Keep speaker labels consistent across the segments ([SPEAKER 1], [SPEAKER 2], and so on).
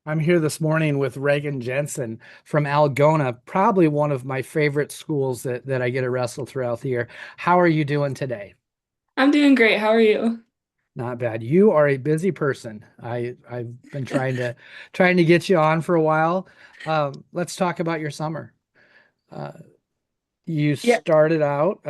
[SPEAKER 1] I'm here this morning with Regan Jensen from Algona, probably one of my favorite schools that I get to wrestle throughout the year. How are you doing today?
[SPEAKER 2] I'm doing great. How are you?
[SPEAKER 1] Not bad. You are a busy person. I've been trying to get you on for a while. Let's talk about your summer. Uh, you
[SPEAKER 2] Yeah.
[SPEAKER 1] started out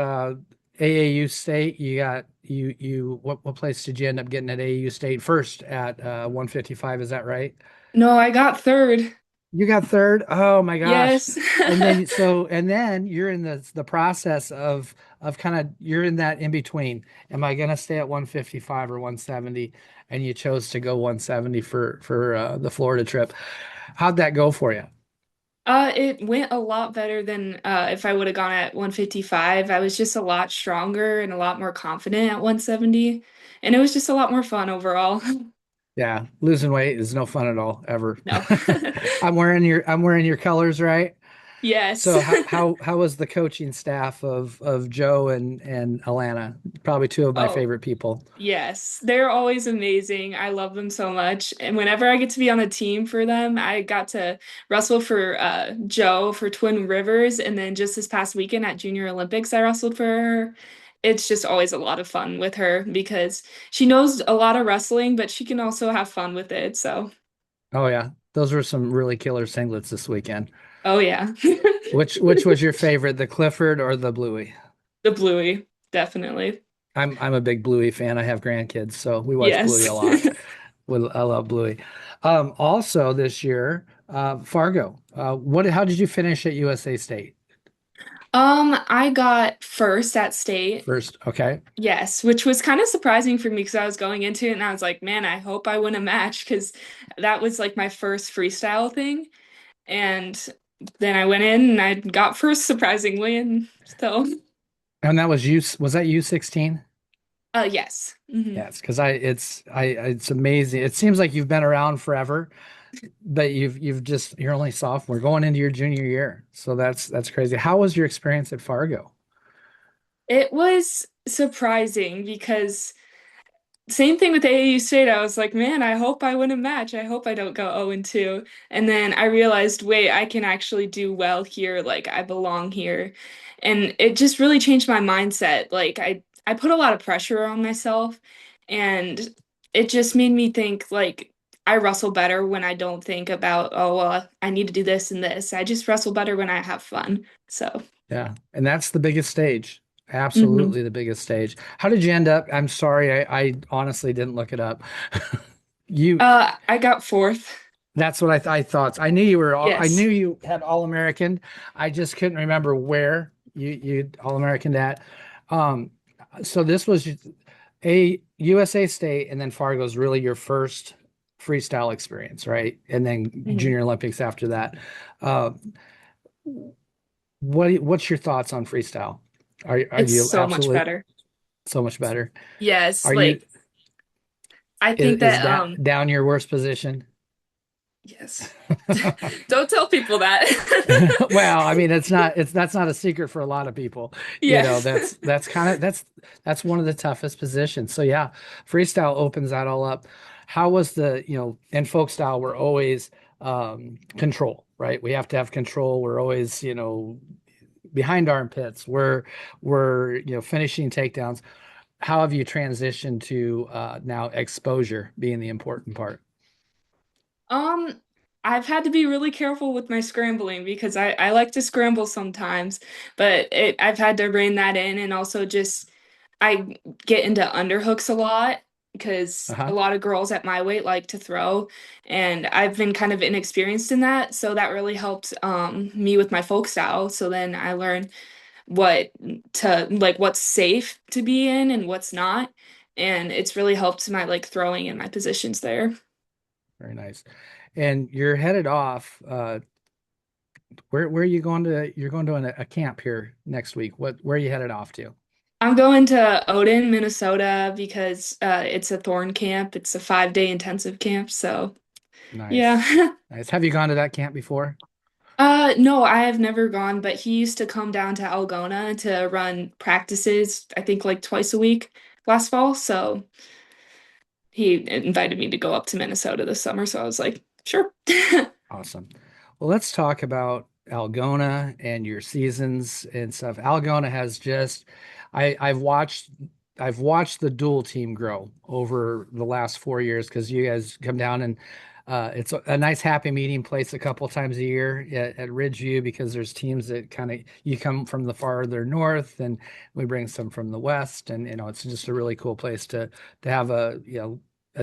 [SPEAKER 1] AAU State. You what place did you end up getting at AAU State first at 155? Is that right?
[SPEAKER 2] No, I got third.
[SPEAKER 1] You got third? Oh my gosh.
[SPEAKER 2] Yes.
[SPEAKER 1] And then you're in the process of kind of you're in that in between. Am I gonna stay at 155 or 170? And you chose to go 170 for the Florida trip. How'd that go for you?
[SPEAKER 2] It went a lot better than if I would have gone at 155. I was just a lot stronger and a lot more confident at 170, and it was just a lot more fun overall.
[SPEAKER 1] Yeah, losing weight is no fun at all, ever.
[SPEAKER 2] No.
[SPEAKER 1] I'm wearing your colors, right?
[SPEAKER 2] Yes.
[SPEAKER 1] So how was the coaching staff of Joe and Alana? Probably two of my
[SPEAKER 2] Oh,
[SPEAKER 1] favorite people.
[SPEAKER 2] yes. They're always amazing. I love them so much. And whenever I get to be on a team for them, I got to wrestle for Joe for Twin Rivers. And then just this past weekend at Junior Olympics, I wrestled for her. It's just always a lot of fun with her because she knows a lot of wrestling, but she can also have fun with it. So,
[SPEAKER 1] Oh yeah, those were some really killer singlets this weekend.
[SPEAKER 2] oh yeah.
[SPEAKER 1] Which was your favorite, the Clifford or the Bluey?
[SPEAKER 2] The Bluey, definitely.
[SPEAKER 1] I'm a big Bluey fan. I have grandkids, so we watch Bluey
[SPEAKER 2] Yes.
[SPEAKER 1] a lot. I love Bluey. Also this year, Fargo. How did you finish at USA State?
[SPEAKER 2] I got first at state.
[SPEAKER 1] First, okay.
[SPEAKER 2] Yes, which was kind of surprising for me because I was going into it and I was like, man, I hope I win a match because that was like my first freestyle thing. And then I went in and I got first surprisingly. And so,
[SPEAKER 1] And that was that U16?
[SPEAKER 2] yes. Hmm.
[SPEAKER 1] Yes, because it's amazing. It seems like you've been around forever, but you're only sophomore going into your junior year. So that's crazy. How was your experience at Fargo?
[SPEAKER 2] It was surprising because same thing with AAU State. I was like, man, I hope I win a match. I hope I don't go 0 and 2. And then I realized, wait, I can actually do well here. Like I belong here. And it just really changed my mindset. Like I put a lot of pressure on myself and it just made me think like I wrestle better when I don't think about, oh, well, I need to do this and this. I just wrestle better when I have fun. So,
[SPEAKER 1] Yeah, and that's the biggest stage.
[SPEAKER 2] mhm.
[SPEAKER 1] Absolutely the biggest stage. How did you end up? I'm sorry, I honestly didn't look it up. You,
[SPEAKER 2] I got fourth.
[SPEAKER 1] that's what I thought. I
[SPEAKER 2] Yes.
[SPEAKER 1] knew you had All American. I just couldn't remember where you All American at. Um, so this was a USA State, and then Fargo's really your first freestyle experience, right? And then
[SPEAKER 2] Mhm.
[SPEAKER 1] Junior Olympics after that. Uh, what's your thoughts on freestyle? Are
[SPEAKER 2] It's
[SPEAKER 1] you
[SPEAKER 2] so much
[SPEAKER 1] absolutely
[SPEAKER 2] better.
[SPEAKER 1] so much better?
[SPEAKER 2] Yes,
[SPEAKER 1] Are you
[SPEAKER 2] like I think
[SPEAKER 1] is
[SPEAKER 2] that
[SPEAKER 1] that down your worst position?
[SPEAKER 2] yes. Don't tell people that.
[SPEAKER 1] Well, I mean, that's not a secret for a lot of people. You
[SPEAKER 2] Yeah.
[SPEAKER 1] know, that's one of the toughest positions. So yeah, freestyle opens that all up. How was in folk style, we're always control, right? We have to have control. We're always, behind armpits. We're finishing takedowns. How have you transitioned to now exposure being the important part?
[SPEAKER 2] Um, I've had to be really careful with my scrambling because I like to scramble sometimes, but I've had to rein that in and also just I get into underhooks a lot because a
[SPEAKER 1] Uh-huh.
[SPEAKER 2] lot of girls at my weight like to throw, and I've been kind of inexperienced in that, so that really helped me with my folk style. So then I learned what what's safe to be in and what's not, and it's really helped my like throwing and my positions there.
[SPEAKER 1] Very nice. And you're headed off. Where are you going to? You're going to a camp here next week. Where are you headed off to?
[SPEAKER 2] I'm going to Odin, Minnesota because it's a thorn camp. It's a 5-day intensive camp. So,
[SPEAKER 1] Nice.
[SPEAKER 2] yeah.
[SPEAKER 1] Nice. Have you gone to that camp before?
[SPEAKER 2] No, I have never gone, but he used to come down to Algona to run practices, I think like twice a week last fall. So he invited me to go up to Minnesota this summer. So I was like, Sure.
[SPEAKER 1] Awesome. Well, let's talk about Algona and your seasons and stuff. Algona has just I've watched the dual team grow over the last 4 years because you guys come down and it's a nice happy meeting place a couple times a year at Ridgeview because there's teams that kind of you come from the farther north and we bring some from the west and it's just a really cool place to have a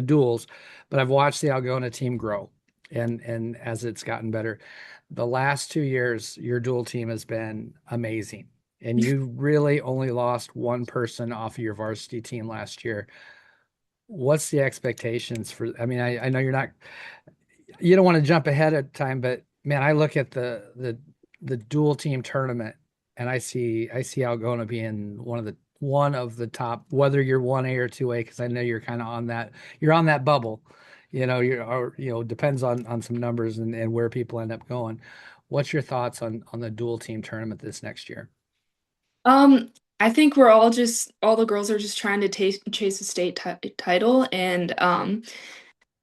[SPEAKER 1] duels. But I've watched the Algona team grow and as it's gotten better. The last 2 years, your dual team has been amazing. And you really only lost one person off of your varsity team last year. What's the expectations for? I mean, I know you don't want to jump ahead of time, but man, I look at the dual team tournament and I see Algona being one of the top, whether you're 1A or 2A, because I know you're kind of you're on that bubble. Depends on some numbers and where people end up going. What's your thoughts on the dual team tournament this next year?
[SPEAKER 2] Um, I think all the girls are just trying to chase a state title, and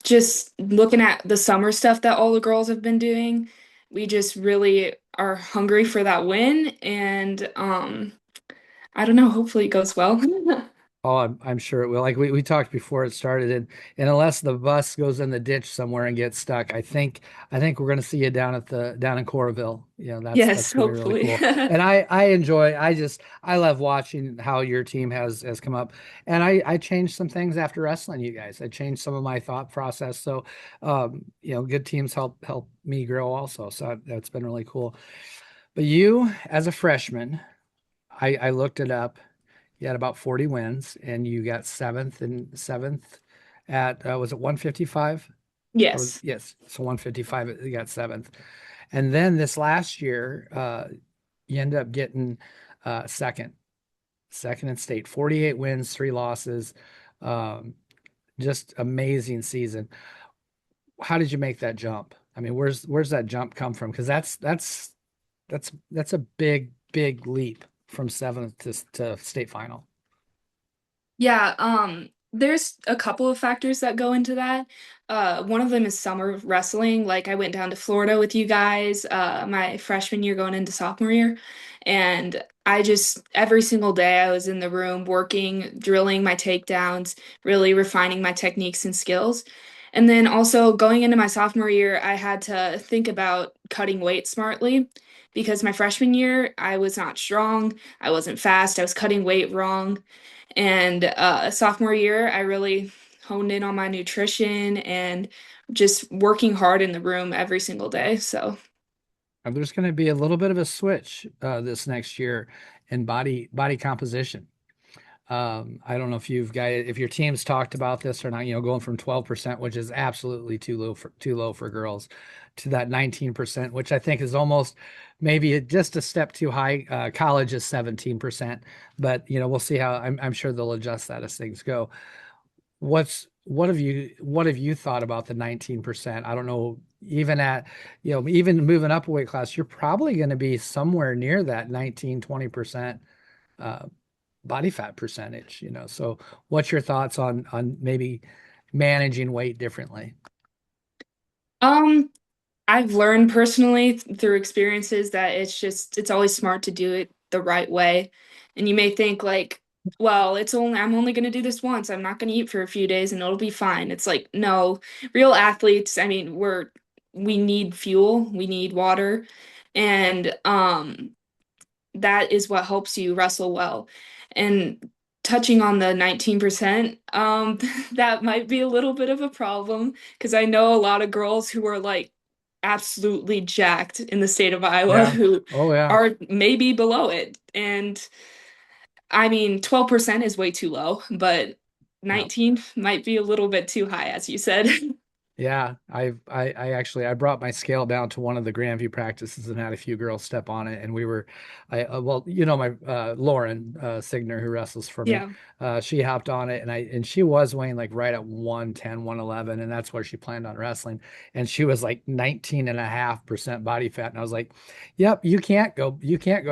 [SPEAKER 2] just looking at the summer stuff that all the girls have been doing, we just really are hungry for that win, and I don't know, hopefully it goes well.
[SPEAKER 1] Oh, I'm sure it will. Like we talked before it started, and unless the bus goes in the ditch somewhere and gets stuck, I think we're going to see you down in Coralville. That's
[SPEAKER 2] Yes,
[SPEAKER 1] going to be really
[SPEAKER 2] hopefully.
[SPEAKER 1] cool. And I love watching how your team has come up. And I changed some things after wrestling you guys. I changed some of my thought process. So good teams help me grow also. So that's been really cool. But you as a freshman, I looked it up. You had about 40 wins, and you got seventh at was it 155? Or
[SPEAKER 2] Yes.
[SPEAKER 1] yes, so 155. You got seventh, and then this last year, you end up getting second in state. 48 wins, 3 losses. Um, just amazing season. How did you make that jump? I mean, where's that jump come from? Because that's a big leap from seventh to state final.
[SPEAKER 2] Yeah, there's a couple of factors that go into that. One of them is summer wrestling. Like I went down to Florida with you guys, my freshman year going into sophomore year, and I just every single day I was in the room working, drilling my takedowns, really refining my techniques and skills. And then also going into my sophomore year, I had to think about cutting weight smartly because my freshman year I was not strong, I wasn't fast, I was cutting weight wrong. And sophomore year, I really honed in on my nutrition and just working hard in the room every single day. So,
[SPEAKER 1] There's going to be a little bit of a switch this next year in body composition. I don't know if your team's talked about this or not, going from 12%, which is absolutely too low for girls, to that 19%, which I think is almost maybe just a step too high. College is 17%, but we'll see how I'm sure they'll adjust that as things go. What have you thought about the 19%? I don't know, even moving up a weight class, you're probably going to be somewhere near that 19-20% uh, body fat percentage, So what's your thoughts on maybe managing weight differently?
[SPEAKER 2] um, I've learned personally through experiences that it's always smart to do it the right way. And you may think like, well, I'm only going to do this once. I'm not going to eat for a few days and it'll be fine. It's like, no, real athletes, I mean, we need fuel, we need water, and that is what helps you wrestle well. And touching on the 19%, that might be a little bit of a problem because I know a lot of girls who are like absolutely jacked in the state of Iowa
[SPEAKER 1] Yeah.
[SPEAKER 2] who
[SPEAKER 1] Oh yeah.
[SPEAKER 2] are maybe below it. And I mean, 12% is way too low, but
[SPEAKER 1] Yeah.
[SPEAKER 2] 19 might be a little bit too high, as you said.
[SPEAKER 1] Yeah, I actually I brought my scale down to one of the Grandview practices and had a few girls step on it, and we were, well, my Lauren Signer who wrestles for me,
[SPEAKER 2] Yeah.
[SPEAKER 1] she hopped on it, and she was weighing like right at 110, 111, and that's where she planned on wrestling, and she was like 19.5% body fat, and I was like, yep, you can't go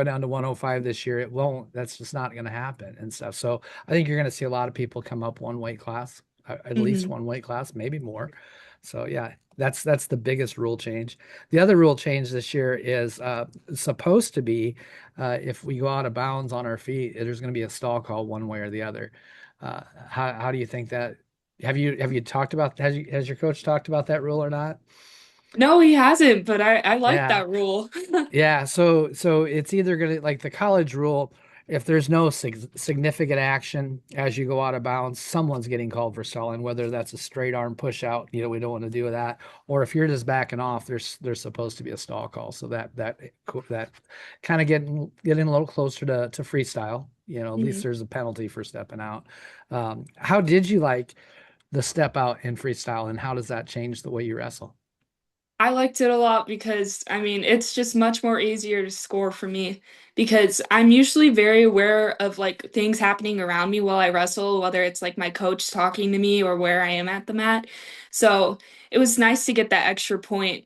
[SPEAKER 1] down to 105 this year. It won't. That's just not going to happen and stuff. So I think you're going to see a lot of people come up one weight class. at least
[SPEAKER 2] Hmm.
[SPEAKER 1] one weight class, maybe more. So yeah, that's the biggest rule change. The other rule change this year is supposed to be if we go out of bounds on our feet, there's going to be a stall call one way or the other. How do you think that? Have you talked about has your coach talked about that rule or not?
[SPEAKER 2] No, he hasn't, but I like
[SPEAKER 1] Yeah.
[SPEAKER 2] that rule.
[SPEAKER 1] Yeah, so it's either gonna like the college rule, if there's no significant action as you go out of bounds, someone's getting called for stalling, whether that's a straight arm push out, we don't want to do that, or if you're just backing off, there's supposed to be a stall call. So that kind of getting a little closer to freestyle. At least
[SPEAKER 2] Mhm.
[SPEAKER 1] there's a penalty for stepping out. How did you like the step out in freestyle, and how does that change the way you wrestle?
[SPEAKER 2] I liked it a lot because, I mean, it's just much more easier to score for me because I'm usually very aware of like things happening around me while I wrestle, whether it's like my coach talking to me or where I am at the mat. So it was nice to get that extra point,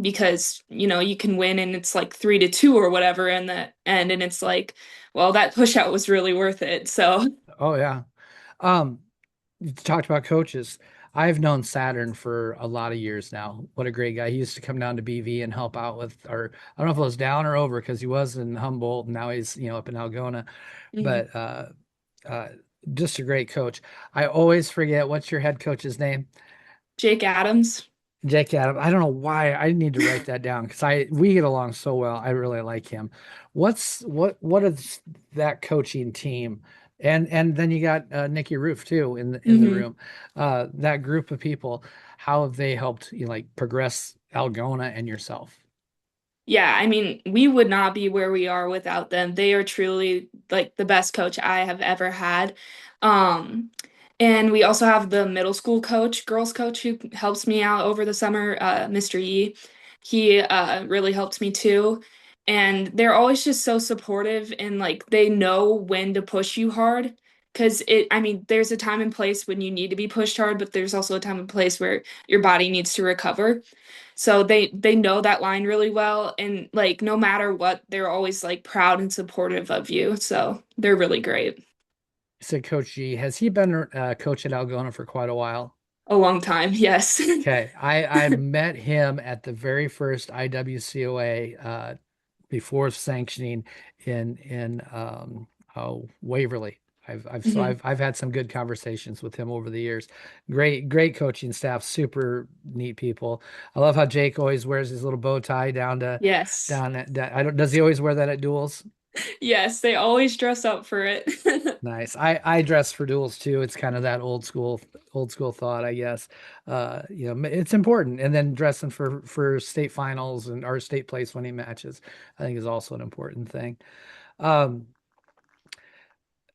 [SPEAKER 2] because, you can win and it's like 3-2 or whatever in the end. And it's like, well, that push out was really worth it. So,
[SPEAKER 1] Oh yeah. Um, you talked about coaches. I've known Saturn for a lot of years now. What a great guy. He used to come down to BV and help out with, or I don't know if it was down or over because he was in Humboldt and now he's, up in Algona.
[SPEAKER 2] mhm.
[SPEAKER 1] But uh, just a great coach. I always forget what's your head coach's name?
[SPEAKER 2] Jake Adams.
[SPEAKER 1] Jake Adams. I don't know why I need to write that down because we get along so well. I really like him. What is that coaching team? And then you got Nikki Roof too in the
[SPEAKER 2] Hmm.
[SPEAKER 1] room. That group of people, how have they helped like progress Algona and yourself?
[SPEAKER 2] Yeah, I mean, we would not be where we are without them. They are truly like the best coach I have ever had. Um, and we also have the middle school coach, girls coach who helps me out over the summer, Mr. Yi. He really helped me too. And they're always just so supportive and like they know when to push you hard. I mean, there's a time and place when you need to be pushed hard, but there's also a time and place where your body needs to recover. So they know that line really well and like no matter what, they're always like proud and supportive of you. So they're really great.
[SPEAKER 1] You said Coach G. Has he been coach at Algona for quite a while?
[SPEAKER 2] A long time, yes.
[SPEAKER 1] Okay, I met him at the very first IWCOA before sanctioning in Waverly.
[SPEAKER 2] Mhm.
[SPEAKER 1] I've had some good conversations with him over the years. Great coaching staff, super neat people. I love how Jake always wears his little bow tie
[SPEAKER 2] Yes.
[SPEAKER 1] down I don't does he always wear that at duels?
[SPEAKER 2] Yes, they always dress up for it.
[SPEAKER 1] Nice. I dress for duels too. It's kind of that old school thought, I guess. It's important. And then dressing for state finals and our state place winning matches, I think is also an important thing. Um,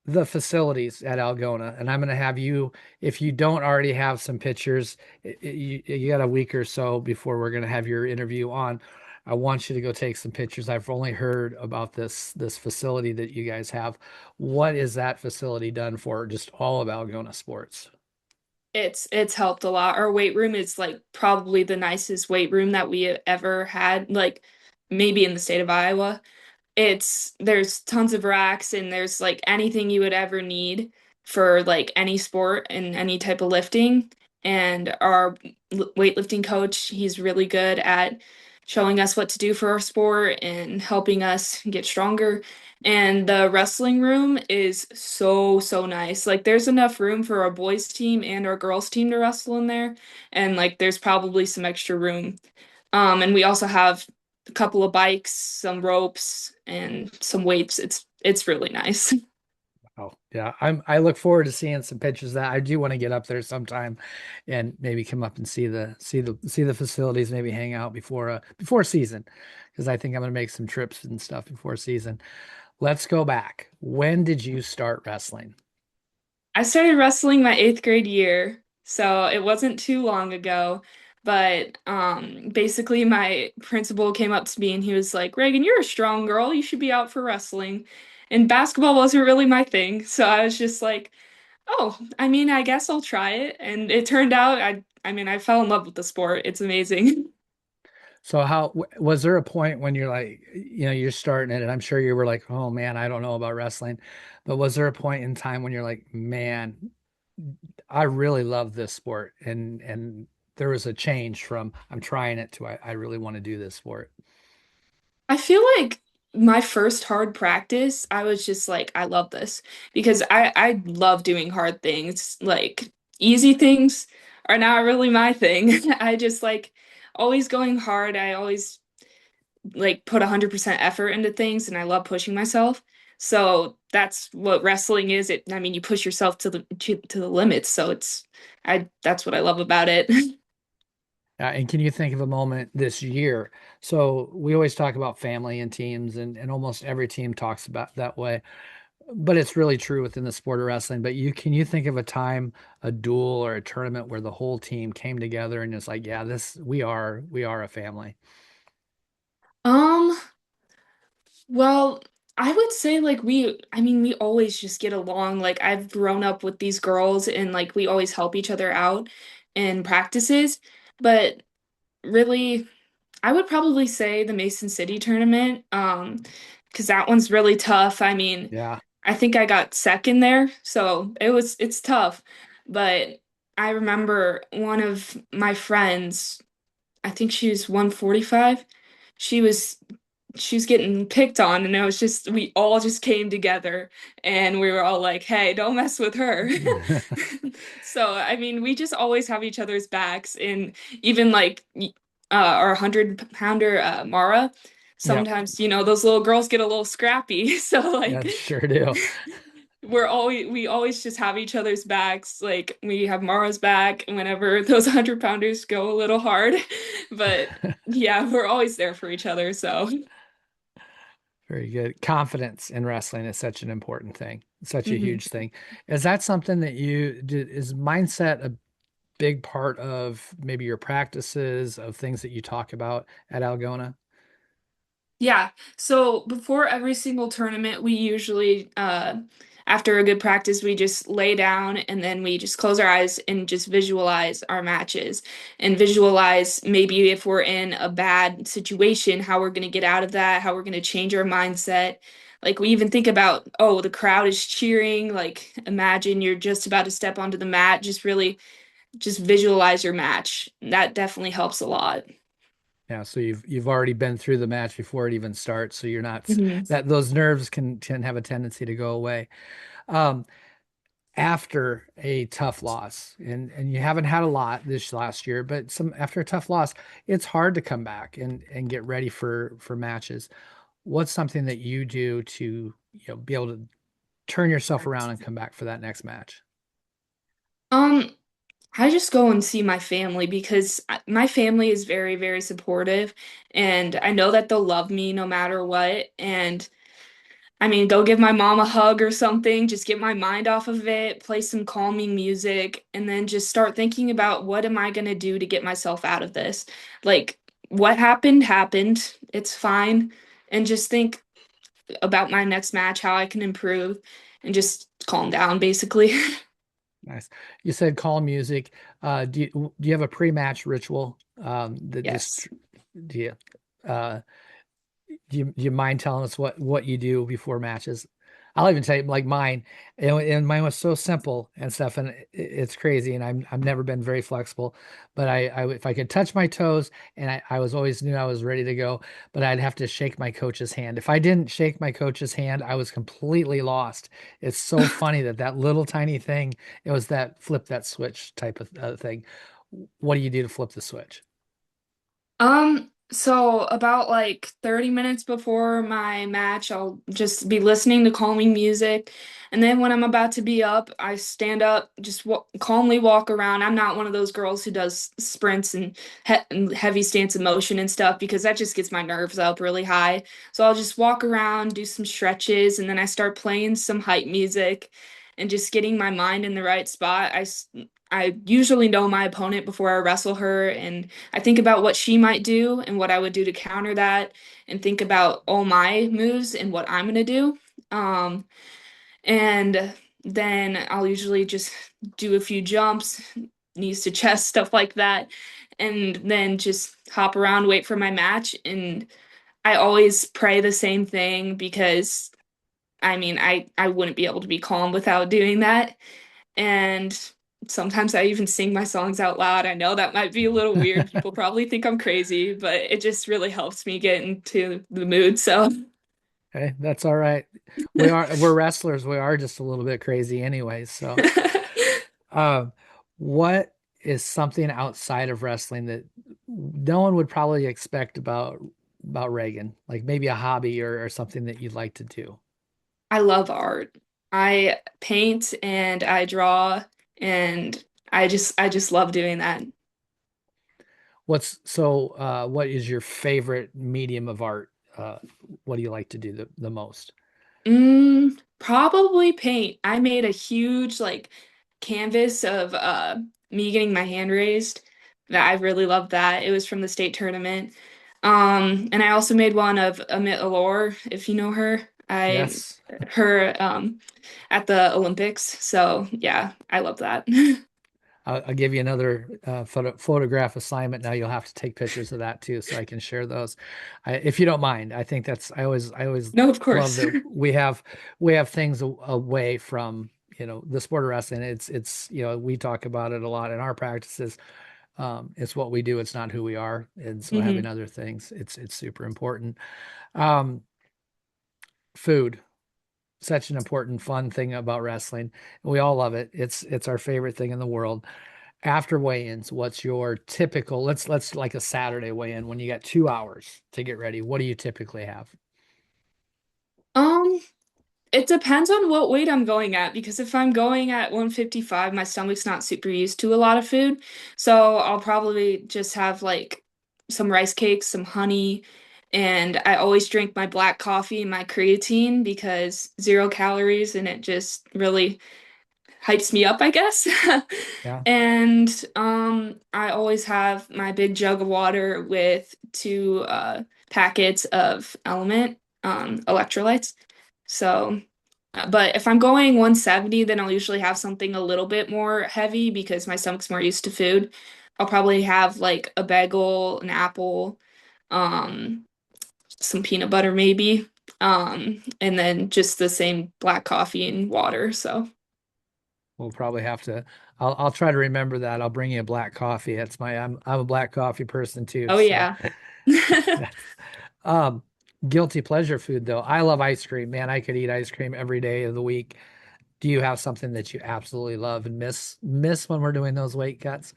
[SPEAKER 1] the facilities at Algona, and I'm going to have you, if you don't already have some pictures, you got a week or so before we're going to have your interview on. I want you to go take some pictures. I've only heard about this facility that you guys have. What is that facility done for just all of Algona sports?
[SPEAKER 2] It's helped a lot. Our weight room is like probably the nicest weight room that we ever had, like maybe in the state of Iowa. There's tons of racks and there's like anything you would ever need for like any sport and any type of lifting. And our weightlifting coach, he's really good at showing us what to do for our sport and helping us get stronger. And the wrestling room is so, so nice. Like there's enough room for our boys team and our girls team to wrestle in there. And like there's probably some extra room. And we also have a couple of bikes, some ropes, and some weights. It's really nice.
[SPEAKER 1] Oh, yeah. I look forward to seeing some pictures of that. I do want to get up there sometime and maybe come up and see the facilities, maybe hang out before season because I think I'm going to make some trips and stuff before season. Let's go back. When did you start wrestling?
[SPEAKER 2] I started wrestling my eighth grade year, so it wasn't too long ago. But basically, my principal came up to me and he was like, "Reagan, you're a strong girl. You should be out for wrestling." And basketball wasn't really my thing, so I was just like, "Oh, I mean, I guess I'll try it." And it turned out, I mean, I fell in love with the sport. It's amazing.
[SPEAKER 1] So was there a point when you're like, you're starting it, and I'm sure you were like, oh man, I don't know about wrestling, but was there a point in time when you're like, man, I really love this sport, and there was a change from I'm trying it to I really want to do this sport.
[SPEAKER 2] I feel like my first hard practice, I was just like, I love this because I love doing hard things. Like easy things are not really my thing. I just like always going hard. I always like put 100% effort into things and I love pushing myself. So that's what wrestling is. I mean, you push yourself to the limits. So that's what I love about it.
[SPEAKER 1] And can you think of a moment this year? So we always talk about family and teams, and almost every team talks about that way. But it's really true within the sport of wrestling. But can you think of a time, a duel or a tournament where the whole team came together and it's like, yeah, this we are a family.
[SPEAKER 2] Um, Well, I would say like I mean, we always just get along. Like I've grown up with these girls and like we always help each other out in practices. But really, I would probably say the Mason City tournament, because that one's really tough. I mean,
[SPEAKER 1] Yeah,
[SPEAKER 2] I think I got second there, so it's tough. But I remember one of my friends, I think she was 145. She was she was getting picked on, and it was just we all just came together and we were all like, hey, don't mess with her. So I mean, we just always have each other's backs, and even like our 100-pounder Mara,
[SPEAKER 1] yeah,
[SPEAKER 2] sometimes those little girls get a little scrappy. So
[SPEAKER 1] yeah,
[SPEAKER 2] like
[SPEAKER 1] sure do.
[SPEAKER 2] we always just have each other's backs. Like we have Mara's back whenever those 100-pounders go a little hard. But yeah, we're always there for each other. So
[SPEAKER 1] Very good. Confidence in wrestling is such an important thing, such a
[SPEAKER 2] mhm.
[SPEAKER 1] huge thing. Is that something that you did? Is mindset a big part of maybe your practices, of things that you talk about at Algona?
[SPEAKER 2] Yeah. So before every single tournament, we usually, after a good practice, we just lay down and then we just close our eyes and just visualize our matches and visualize maybe if we're in a bad situation, how we're going to get out of that, how we're going to change our mindset. Like we even think about, oh, the crowd is cheering. Like imagine you're just about to step onto the mat. Just really just visualize your match. That definitely helps a lot.
[SPEAKER 1] Yeah, so you've already been through the match before it even starts, so you're not
[SPEAKER 2] Mhm.
[SPEAKER 1] that those nerves can have a tendency to go away. Um, After a tough loss, and you haven't had a lot this last year, but some after a tough loss, it's hard to come back and get ready for matches. What's something that you do to, be able to turn yourself around and come back for that next match?
[SPEAKER 2] Um, I just go and see my family because my family is very, very supportive, and I know that they'll love me no matter what. And I mean, go give my mom a hug or something, just get my mind off of it, play some calming music, and then just start thinking about what am I gonna do to get myself out of this? Like, what happened, happened. It's fine. And just think about my next match, how I can improve, and just calm down, basically.
[SPEAKER 1] Nice. You said call music. Do you have a pre-match ritual? That just
[SPEAKER 2] Yes.
[SPEAKER 1] do you uh do you mind telling us what you do before matches? I'll even tell you like mine, and mine was so simple and stuff, and it's crazy. And I've never been very flexible, but I if I could touch my toes, and I was always knew I was ready to go, but I'd have to shake my coach's hand. If I didn't shake my coach's hand, I was completely lost. It's so funny that little tiny thing, it was that flip that switch type of thing. What do you do to flip the switch?
[SPEAKER 2] So about like 30 minutes before my match, I'll just be listening to calming music. And then when I'm about to be up, I stand up, just calmly walk around. I'm not one of those girls who does sprints and heavy stance of motion and stuff because that just gets my nerves up really high. So I'll just walk around, do some stretches, and then I start playing some hype music and just getting my mind in the right spot. I usually know my opponent before I wrestle her, and I think about what she might do and what I would do to counter that, and think about all my moves and what I'm gonna do. Um, and then I'll usually just do a few jumps, knees to chest, stuff like that, and then just hop around, wait for my match. And I always pray the same thing because I mean, I wouldn't be able to be calm without doing that. and sometimes I even sing my songs out loud. I know that might be a little weird. People probably think I'm crazy, but it just really helps me get into the mood. So,
[SPEAKER 1] Okay, that's all right. We're wrestlers. We are just a little bit crazy anyway. So, um, what is something outside of wrestling that no one would probably expect about Reagan? Like maybe a hobby or something that you'd like to do.
[SPEAKER 2] I love art. I paint and I draw and I just love doing that.
[SPEAKER 1] What is your favorite medium of art? What do you like to do the most?
[SPEAKER 2] Probably paint. I made a huge like canvas of me getting my hand raised. That I really loved that. It was from the state tournament. And I also made one of Amit Alor, if you know her. I
[SPEAKER 1] Yes.
[SPEAKER 2] her at the Olympics. So yeah, I love that.
[SPEAKER 1] I'll give you another photograph assignment. Now you'll have to take pictures of that too, so I can share those, if you don't mind. I think that's I always
[SPEAKER 2] No, of
[SPEAKER 1] love
[SPEAKER 2] course.
[SPEAKER 1] that we have things away from the sport of wrestling. It's we talk about it a lot in our practices. It's what we do. It's not who we are, and so having
[SPEAKER 2] hmm
[SPEAKER 1] other things, it's super important. Um, Food, such an important, fun thing about wrestling. We all love it. It's our favorite thing in the world. After weigh-ins, what's your typical, let's like a Saturday weigh-in when you got 2 hours to get ready. What do you typically have?
[SPEAKER 2] Um, It depends on what weight I'm going at because if I'm going at 155, my stomach's not super used to a lot of food. So I'll probably just have like some rice cakes, some honey, and I always drink my black coffee and my creatine because 0 calories and it just really hypes me up, I guess.
[SPEAKER 1] Yeah.
[SPEAKER 2] And I always have my big jug of water with two packets of Element electrolytes. So but if I'm going 170, then I'll usually have something a little bit more heavy because my stomach's more used to food. I'll probably have like a bagel, an apple, um, some peanut butter maybe, and then just the same black coffee and water. So,
[SPEAKER 1] We'll probably have to, I'll try to remember that. I'll bring you a black coffee. I'm a black coffee person too.
[SPEAKER 2] oh
[SPEAKER 1] So
[SPEAKER 2] yeah.
[SPEAKER 1] that's, um, guilty pleasure food though. I love ice cream, man. I could eat ice cream every day of the week. Do you have something that you absolutely love and miss when we're doing those weight cuts?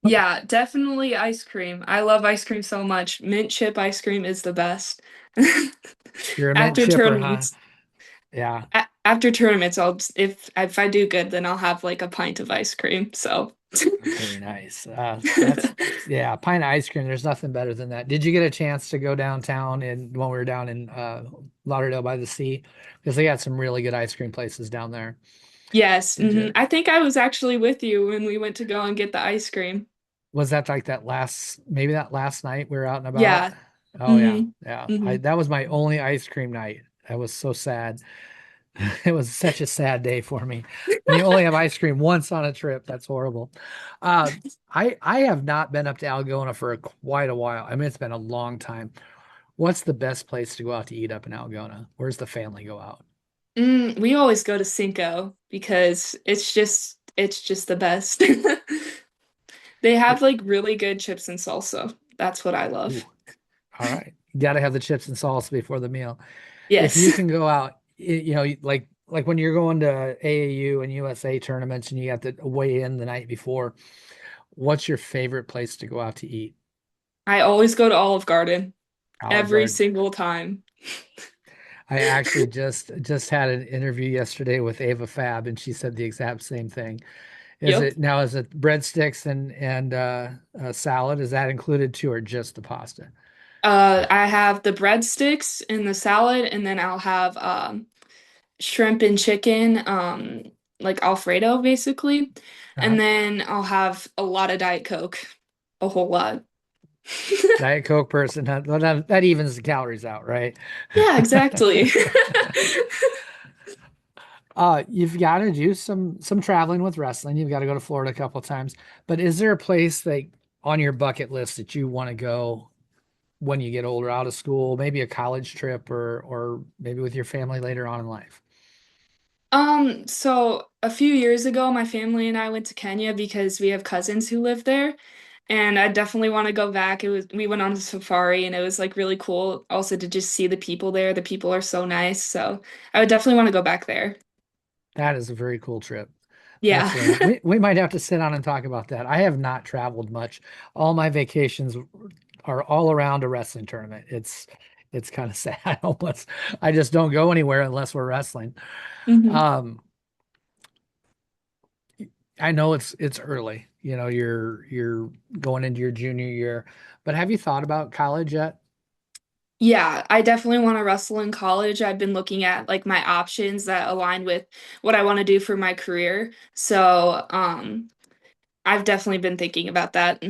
[SPEAKER 2] Yeah, definitely ice cream. I love ice cream so much. Mint chip ice cream is the best.
[SPEAKER 1] You're a mint
[SPEAKER 2] After
[SPEAKER 1] chipper, huh?
[SPEAKER 2] tournaments,
[SPEAKER 1] Yeah.
[SPEAKER 2] after tournaments, I'll if I do good, then I'll have like a pint of ice cream. So
[SPEAKER 1] Very nice. That's yeah, a pint of ice cream. There's nothing better than that. Did you get a chance to go downtown and when we were down in Lauderdale by the Sea? Because they got some really good ice cream places down there.
[SPEAKER 2] yes,
[SPEAKER 1] Did you?
[SPEAKER 2] I think I was actually with you when we went to go and get the ice cream.
[SPEAKER 1] Was that like that last night we were out and about?
[SPEAKER 2] Yeah.
[SPEAKER 1] Oh yeah,
[SPEAKER 2] hmm
[SPEAKER 1] yeah. I
[SPEAKER 2] hmm
[SPEAKER 1] That was my only ice cream night. I was so sad. It was such a sad day for me. When you only have ice cream once on a trip, that's horrible. Uh, I have not been up to Algona for quite a while. I mean, it's been a long time. What's the best place to go out to eat up in Algona? Where's the family go out?
[SPEAKER 2] We always go to Cinco because it's just the best. They have like really good chips and salsa. That's what I
[SPEAKER 1] Ooh,
[SPEAKER 2] love.
[SPEAKER 1] all right. You got to have the chips and salsa before the meal. If
[SPEAKER 2] Yes.
[SPEAKER 1] you can go out, like when you're going to AAU and USA tournaments and you have to weigh in the night before, what's your favorite place to go out to eat?
[SPEAKER 2] I always go to Olive Garden
[SPEAKER 1] Olive
[SPEAKER 2] every
[SPEAKER 1] Garden.
[SPEAKER 2] single time.
[SPEAKER 1] I actually just had an interview yesterday with Ava Fab, and she said the exact same thing.
[SPEAKER 2] Yep.
[SPEAKER 1] Is it breadsticks and salad? Is that included too, or just the pasta?
[SPEAKER 2] I have the breadsticks and the salad, and then I'll have shrimp and chicken, like Alfredo basically. And
[SPEAKER 1] Uh-huh.
[SPEAKER 2] then I'll have a lot of Diet Coke, a whole lot.
[SPEAKER 1] Diet Coke person, that evens the calories out, right?
[SPEAKER 2] Yeah, exactly.
[SPEAKER 1] You've got to do some traveling with wrestling. You've got to go to Florida a couple of times. But is there a place like on your bucket list that you want to go when you get older, out of school, maybe a college trip or maybe with your family later on in life?
[SPEAKER 2] So a few years ago, my family and I went to Kenya because we have cousins who live there, and I definitely want to go back. We went on a safari and it was like really cool also to just see the people there. The people are so nice, so I would definitely want to go back there.
[SPEAKER 1] That is a very cool trip.
[SPEAKER 2] Yeah.
[SPEAKER 1] We might have to sit down and talk about that. I have not traveled much. All my vacations are all around a wrestling tournament. It's kind of sad almost. I just don't go anywhere unless we're wrestling.
[SPEAKER 2] hmm
[SPEAKER 1] Um, I know it's early. You know, you're going into your junior year, but have you thought about college yet?
[SPEAKER 2] Yeah, I definitely want to wrestle in college. I've been looking at like my options that align with what I want to do for my career. So, I've definitely been thinking about that.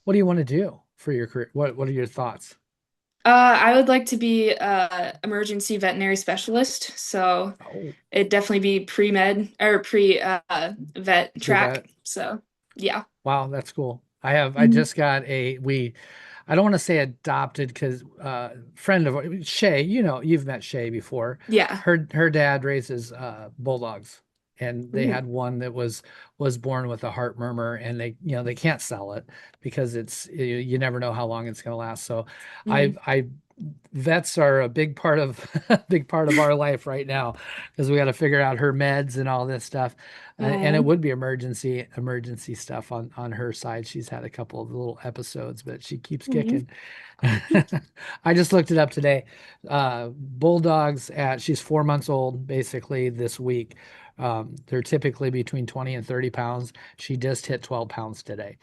[SPEAKER 1] What do you want to do for your career? What are your thoughts?
[SPEAKER 2] I would like to be a emergency veterinary specialist, so
[SPEAKER 1] Oh,
[SPEAKER 2] it'd definitely be pre-med or pre vet track.
[SPEAKER 1] pre-vet.
[SPEAKER 2] So, yeah.
[SPEAKER 1] Wow, that's cool. I
[SPEAKER 2] hmm
[SPEAKER 1] just got I don't want to say adopted because friend of Shay, you know, you've met Shay before.
[SPEAKER 2] Yeah.
[SPEAKER 1] Her dad raises bulldogs, and they
[SPEAKER 2] Ooh.
[SPEAKER 1] had one that was born with a heart murmur, and they can't sell it because you never know how long it's going to last. So
[SPEAKER 2] hmm
[SPEAKER 1] I vets are a big part of big part of our life right now because we got to figure out her meds and all this stuff. And it
[SPEAKER 2] Oh.
[SPEAKER 1] would be emergency stuff on her side. She's had a couple of little episodes, but she keeps
[SPEAKER 2] Mhm.
[SPEAKER 1] kicking. I just looked it up today. Bulldogs she's 4 months old basically this week. They're typically between 20 and 30 pounds. She just hit 12 pounds today.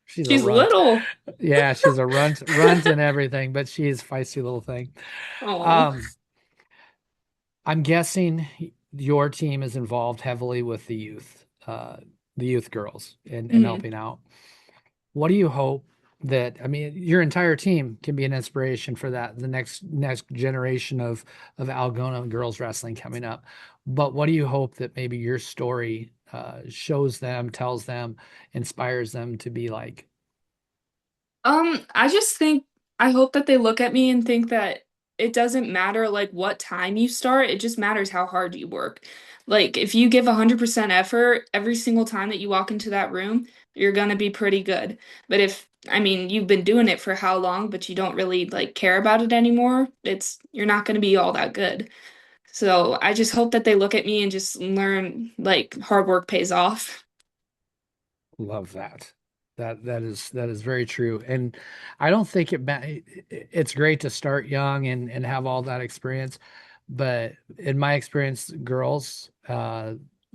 [SPEAKER 1] She's a
[SPEAKER 2] She's
[SPEAKER 1] runt.
[SPEAKER 2] little.
[SPEAKER 1] Yeah, she's a runt and everything, but she's a feisty little thing.
[SPEAKER 2] Oh.
[SPEAKER 1] Um, I'm guessing your team is involved heavily with the youth girls and
[SPEAKER 2] hmm
[SPEAKER 1] helping out. What do you hope that, I mean, your entire team can be an inspiration for that, the next generation of Algona girls wrestling coming up. But what do you hope that maybe your story shows them, tells them, inspires them to be like?
[SPEAKER 2] I just think I hope that they look at me and think that it doesn't matter like what time you start, it just matters how hard you work. Like if you give 100% effort every single time that you walk into that room, you're gonna be pretty good. But if I mean, you've been doing it for how long, but you don't really like care about it anymore, you're not gonna be all that good. So I just hope that they look at me and just learn like hard work pays off.
[SPEAKER 1] Love that. That is very true. And I don't think it's great to start young and have all that experience, but in my experience, girls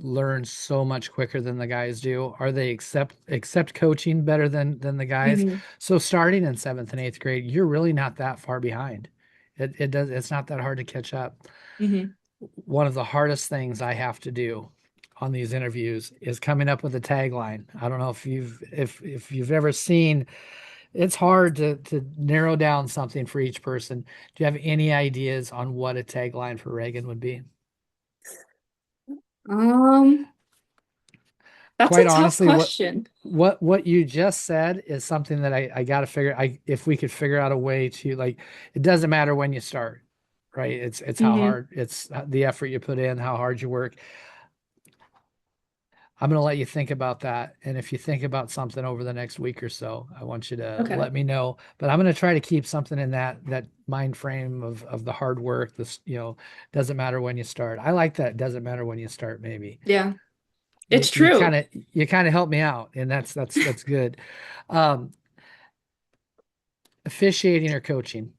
[SPEAKER 1] learn so much quicker than the guys do. Are they accept coaching better than the guys?
[SPEAKER 2] hmm
[SPEAKER 1] So starting in seventh and eighth grade, you're really not that far behind. It's not that hard to catch up.
[SPEAKER 2] hmm
[SPEAKER 1] One of the hardest things I have to do on these interviews is coming up with a tagline. I don't know if you've ever seen, it's hard to narrow down something for each person. Do you have any ideas on what a tagline for Reagan would be?
[SPEAKER 2] Um, that's a
[SPEAKER 1] Quite
[SPEAKER 2] tough
[SPEAKER 1] honestly,
[SPEAKER 2] question.
[SPEAKER 1] what you just said is something that I got to figure. I If we could figure out a way to like, it doesn't matter when you start, right? It's how
[SPEAKER 2] hmm
[SPEAKER 1] hard, it's the effort you put in, how hard you work. I'm going to let you think about that. And if you think about something over the next week or so, I want you to
[SPEAKER 2] Okay.
[SPEAKER 1] let me know. But I'm going to try to keep something in that mind frame of the hard work. This, doesn't matter when you start. I like that. Doesn't matter when you start, maybe.
[SPEAKER 2] Yeah,
[SPEAKER 1] You
[SPEAKER 2] it's
[SPEAKER 1] you
[SPEAKER 2] true.
[SPEAKER 1] kind of you kind of help me out, and that's good. Um, Officiating or coaching.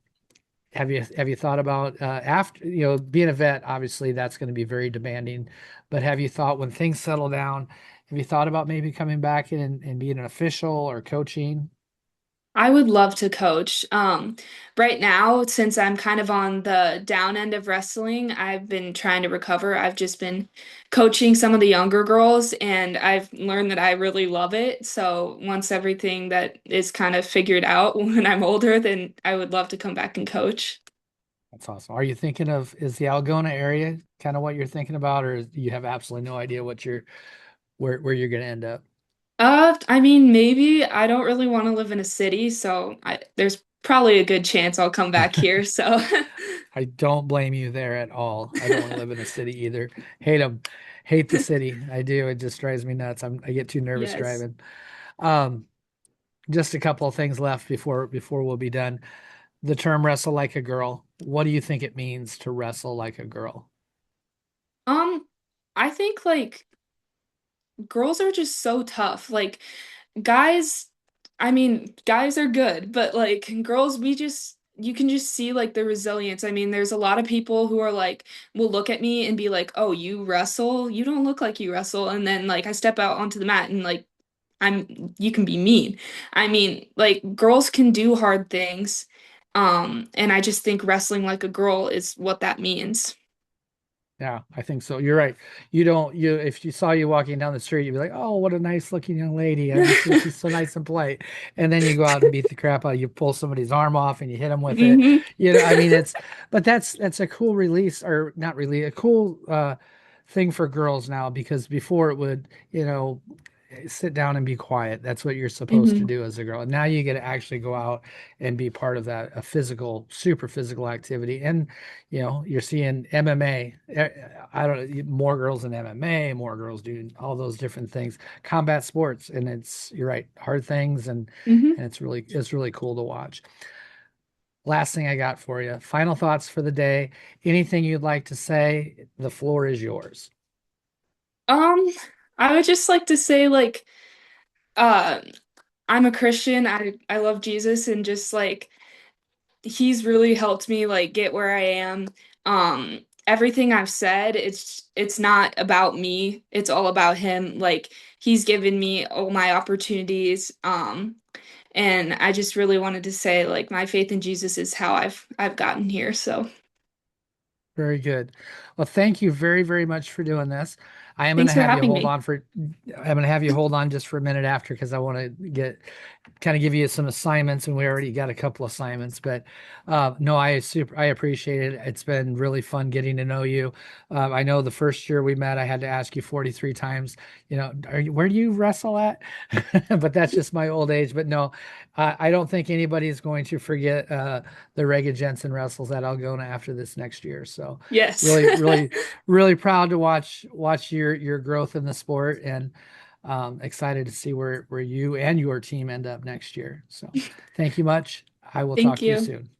[SPEAKER 1] Have you thought about after being a vet? Obviously, that's going to be very demanding. But have you thought when things settle down? Have you thought about maybe coming back and being an official or coaching?
[SPEAKER 2] I would love to coach. Right now, since I'm kind of on the down end of wrestling, I've been trying to recover. I've just been coaching some of the younger girls, and I've learned that I really love it. So once everything that is kind of figured out when I'm older, then I would love to come back and coach.
[SPEAKER 1] That's awesome. Are you thinking of is the Algona area kind of what you're thinking about, or do you have absolutely no idea where you're going to end up?
[SPEAKER 2] I mean, maybe I don't really want to live in a city, so there's probably a good chance I'll come back here. So,
[SPEAKER 1] I don't blame you there at all. I don't want to live in a city either. Hate them. Hate the city. I do. It just drives me nuts. I get too nervous
[SPEAKER 2] Yes.
[SPEAKER 1] driving. Um, just a couple of things left before we'll be done. The term wrestle like a girl. What do you think it means to wrestle like a girl?
[SPEAKER 2] Um, I think like girls are just so tough. Like guys, I mean, guys are good, but like girls, you can just see like the resilience. I mean, there's a lot of people who are like, will look at me and be like, "Oh, you wrestle? You don't look like you wrestle." And then like I step out onto the mat and like you can be mean. I mean, like girls can do hard things. And I just think wrestling like a girl is what that means.
[SPEAKER 1] Yeah, I think so. You're right. You don't you if you saw you walking down the street, you'd be like, "Oh, what a nice looking young lady. She's so nice and polite." And then you go out and beat the crap out. You pull somebody's arm off and you hit them with it.
[SPEAKER 2] Hmm.
[SPEAKER 1] I mean, but that's a cool release, or not really a cool thing for girls now, because before it would, sit down and be quiet. That's what you're supposed to
[SPEAKER 2] Hmm.
[SPEAKER 1] do as a girl. And now you get to actually go out and be part of that, a physical, super physical activity. And you're seeing MMA. I don't more girls in MMA, more girls doing all those different things, combat sports, and you're right, hard things, and
[SPEAKER 2] Hmm.
[SPEAKER 1] it's really cool to watch. Last thing I got for you. Final thoughts for the day. Anything you'd like to say? The floor is yours.
[SPEAKER 2] Um, I would just like to say like uh I'm a Christian. I love Jesus and just like he's really helped me like get where I am. Everything I've said, it's not about me. It's all about him. Like he's given me all my opportunities. And I just really wanted to say like my faith in Jesus is how I've gotten here. So,
[SPEAKER 1] Very good. Well, thank you very, very much for doing this. I am going to
[SPEAKER 2] thanks for
[SPEAKER 1] have you
[SPEAKER 2] having
[SPEAKER 1] hold
[SPEAKER 2] me.
[SPEAKER 1] on I'm going to have you hold on just for a minute after, because I want to kind of give you some assignments, and we already got a couple assignments. But no, I appreciate it. It's been really fun getting to know you. I know the first year we met, I had to ask you 43 times, where do you wrestle at? But that's just my old age. But no, I don't think anybody is going to forget the Regan Jensen wrestles at Algona after this next year. So
[SPEAKER 2] Yes.
[SPEAKER 1] really, really, really proud to watch your growth in the sport, and excited to see where you and your team end up next year. So thank you much. I will
[SPEAKER 2] Thank
[SPEAKER 1] talk to you
[SPEAKER 2] you.
[SPEAKER 1] soon.